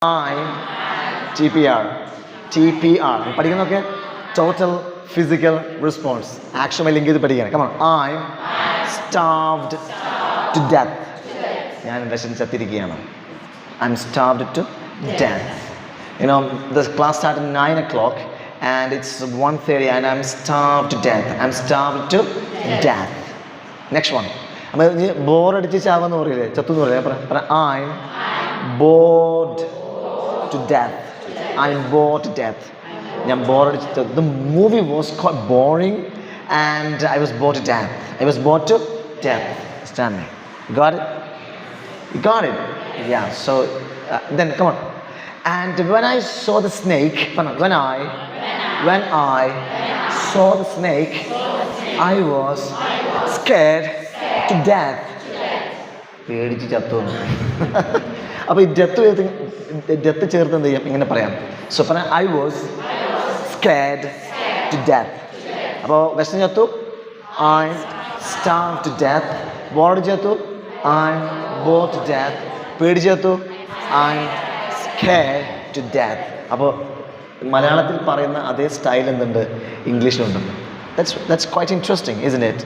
I'm TPR. TPR. പഠിക്കുന്നൊക്കെ total physical response. Action link ചെയ്ത് പഠിക്കണം. Come on. I'm starved to death. ഞാൻ വിശന്നിരിക്കുകയാണ്. I'm starved to death. You know, the class started at 9 o'clock and it's 1:30 and I'm starved to death. I'm starved to death. Next one. നമ്മൾ ബോറടിച്ച് ചാവെന്ന് പറയില്ലേ, ചത്തു എന്ന് പറയില്ലേ, I'm bored to death. I'm bored to death. ഞാൻ ബോറടിച്ച്. The movie was quite boring and I was bored to death. I was bored to death. Stand me. Got it? You got it? Yeah. So then come on. And when I saw the snake, when I saw the snake, I was scared to death. പേടിച്ച് ചത്തു. അപ്പോൾ ഈ death ചേർത്ത് എന്ത് ചെയ്യാം, ഇങ്ങനെ പറയാം. So I was scared to death. അപ്പോൾ വിശന്ന് ചത്തു, I'm starved to death. ബോറടിച്ച് ചത്തു, I'm bored to death. പേടിച്ച് ചത്തു, I'm scared to death. അപ്പോൾ മലയാളത്തിൽ പറയുന്ന അതേ സ്റ്റൈൽ എന്തുണ്ട്, ഇംഗ്ലീഷിലുണ്ട്. That's quite interesting, isn't it?